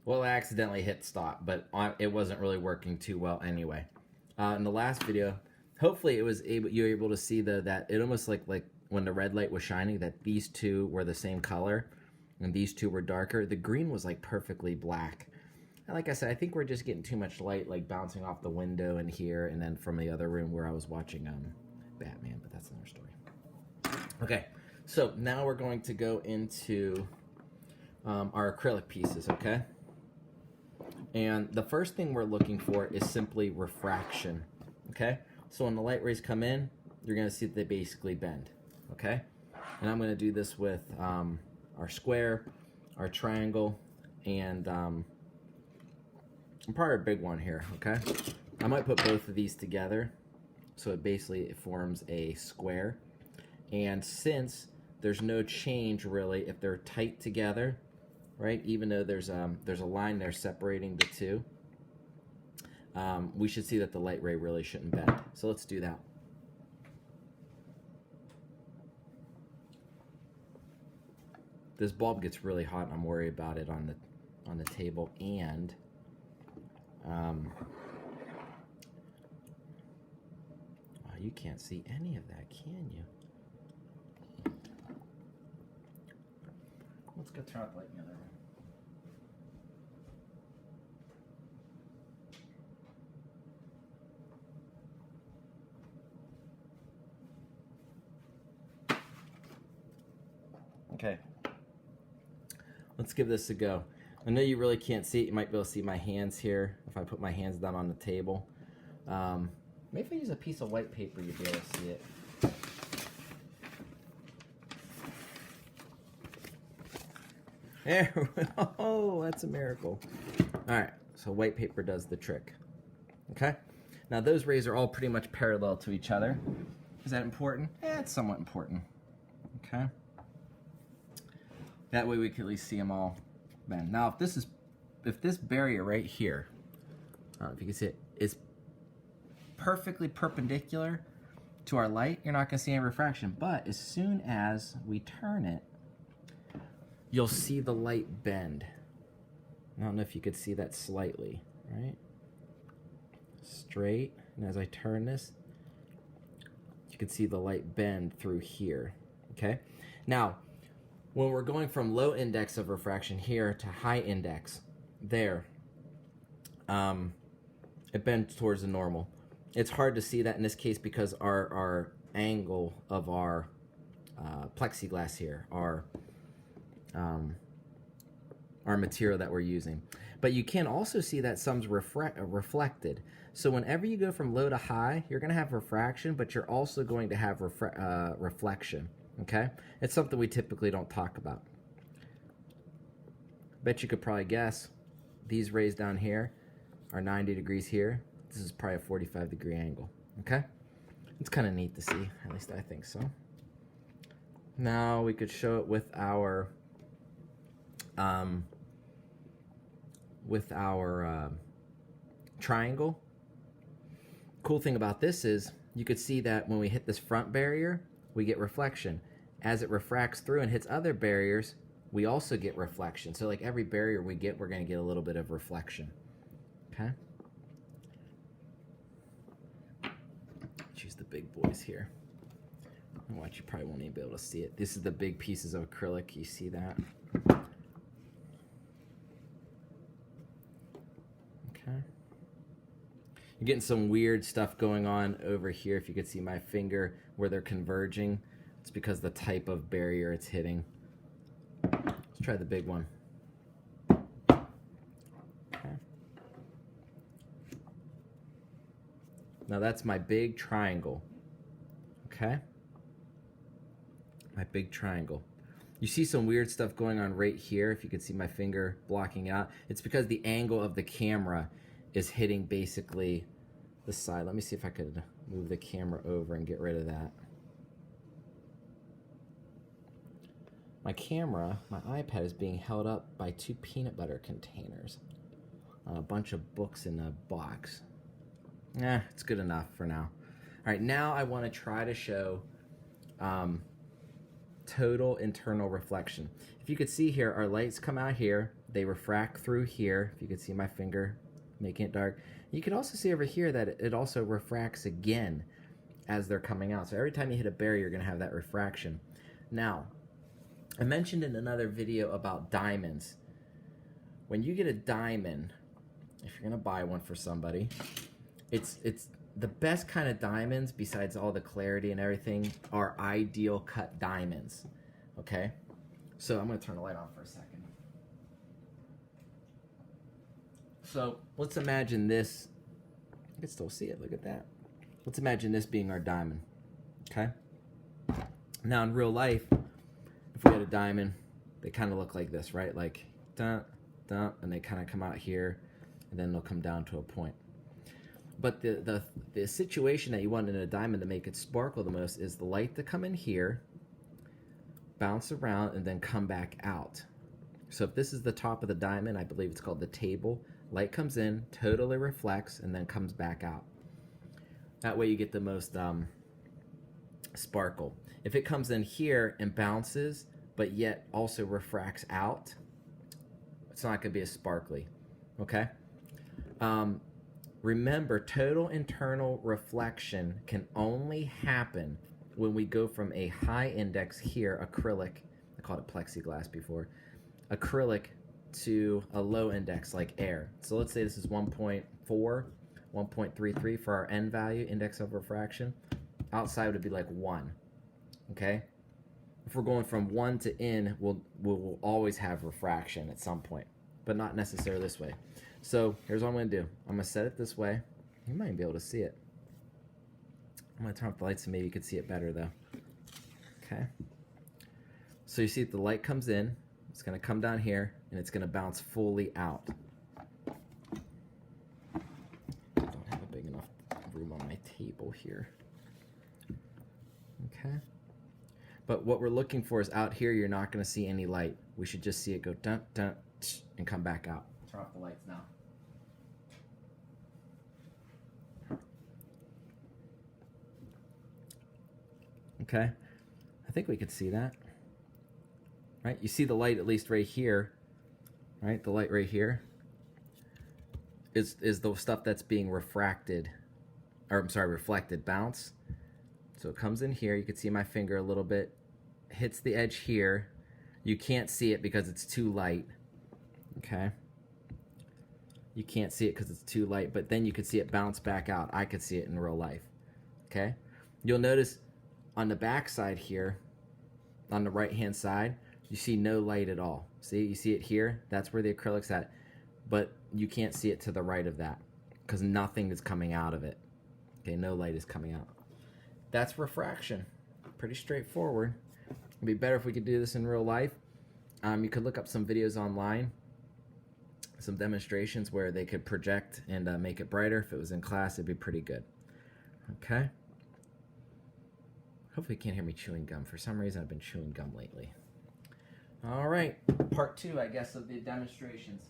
Well, I accidentally hit stop, but it wasn't really working too well anyway. In the last video, hopefully you were able to see that it almost like when the red light was shining, that these two were the same color and these two were darker. The green was like perfectly black. And like I said, I think we're just getting too much light like bouncing off the window in here and then from the other room where I was watching Batman, but that's another story. Okay, so now we're going to go into our acrylic pieces, okay? And the first thing we're looking for is simply refraction, okay? So when the light rays come in, you're gonna see that they basically bend, okay? And I'm gonna do this with our square, our triangle, and probably a big one here, okay? I might put both of these together, so it forms a square. And since there's no change really if they're tight together, right? Even though there's a line there separating the two, we should see that the light ray really shouldn't bend. So let's do that. This bulb gets really hot and I'm worried about it on the table, and wow, you can't see any of that, can you? Let's go turn off the light in the other room. Okay, let's give this a go. I know you really can't see it. You might be able to see my hands here if I put my hands down on the table. Maybe if I use a piece of white paper, you'd be able to see it. There, oh, that's a miracle. All right, so white paper does the trick. Okay, now those rays are all pretty much parallel to each other. Is that important? It's somewhat important. Okay, that way we can at least see them all bend. Now, if this barrier right here, I don't know if you can see it, is perfectly perpendicular to our light, you're not going to see any refraction. But as soon as we turn it, you'll see the light bend. I don't know if you could see that slightly, right? Straight, and as I turn this, you can see the light bend through here, okay? Now, when we're going from low index of refraction here to high index there, it bends towards the normal. It's hard to see that in this case because our angle of our plexiglass here, our material that we're using. But you can also see that some's reflected. So whenever you go from low to high, you're going to have refraction, but you're also going to have reflection. Okay? It's something we typically don't talk about. Bet you could probably guess these rays down here are 90 degrees here. This is probably a 45-degree angle. Okay? It's kind of neat to see. At least I think so. Now we could show it with our triangle. Cool thing about this is you could see that when we hit this front barrier, we get reflection. As it refracts through and hits other barriers, we also get reflection. So like every barrier we get, we're going to get a little bit of reflection. Okay? Choose the big boys here. Watch, you probably won't even be able to see it. This is the big pieces of acrylic. You see that? Okay. You're getting some weird stuff going on over here. If you could see my finger where they're converging, it's because the type of barrier it's hitting. Let's try the big one. Okay. Now that's my big triangle. Okay? My big triangle. You see some weird stuff going on right here. If you could see my finger blocking out, it's because the angle of the camera is hitting basically the side. Let me see if I could move the camera over and get rid of that. My camera, my iPad, is being held up by 2 peanut butter containers. A bunch of books in a box. It's good enough for now. All right, now I want to try to show total internal reflection. If you could see here, our lights come out here, they refract through here. If you could see my finger making it dark. You can also see over here that it also refracts again as they're coming out. So every time you hit a barrier, you're gonna have that refraction. Now, I mentioned in another video about diamonds. When you get a diamond, if you're gonna buy one for somebody, it's the best kind of diamonds, besides all the clarity and everything, are ideal cut diamonds, okay? So I'm gonna turn the light on for a second. So let's imagine this, you can still see it, look at that. Let's imagine this being our diamond, okay? Now in real life, if we had a diamond, they kind of look like this, right? Like, dun, dun, and they kind of come out here, and then they'll come down to a point. But the situation that you want in a diamond to make it sparkle the most is the light to come in here, bounce around, and then come back out. So if this is the top of the diamond, I believe it's called the table, light comes in, totally reflects, and then comes back out. That way you get the most sparkle. If it comes in here and bounces, but yet also refracts out, it's not going to be as sparkly, okay? Remember, total internal reflection can only happen when we go from a high index here, acrylic, I called it plexiglass before, acrylic, to a low index like air. So let's say this is 1.4, 1.33 for our N value, index of refraction. Outside would be like 1, okay? If we're going from 1 to N, we'll always have refraction at some point, but not necessarily this way. So here's what I'm going to do. I'm going to set it this way. You might be able to see it. I'm going to turn off the lights so maybe you can see it better though. Okay. So you see the light comes in. It's going to come down here and it's going to bounce fully out. I don't have a big enough room on my table here. Okay. But what we're looking for is out here, you're not going to see any light. We should just see it go dun, dun, tsh, and come back out. Turn off the lights now. Okay, I think we could see that, right? You see the light at least right here, right? The light right here is the stuff that's being refracted, or I'm sorry, reflected, bounce. So it comes in here, you can see my finger a little bit, hits the edge here. You can't see it because it's too light, okay? You can't see it because it's too light, but then you could see it bounce back out. I could see it in real life, okay? You'll notice on the back side here, on the right-hand side, you see no light at all. See, you see it here? That's where the acrylic's at, but you can't see it to the right of that because nothing is coming out of it. Okay, no light is coming out. That's refraction. Pretty straightforward. It'd be better if we could do this in real life. You could look up some videos online, some demonstrations where they could project and make it brighter. If it was in class, it'd be pretty good. Okay? Hopefully you can't hear me chewing gum. For some reason, I've been chewing gum lately. All right, part 2, I guess, of the demonstrations.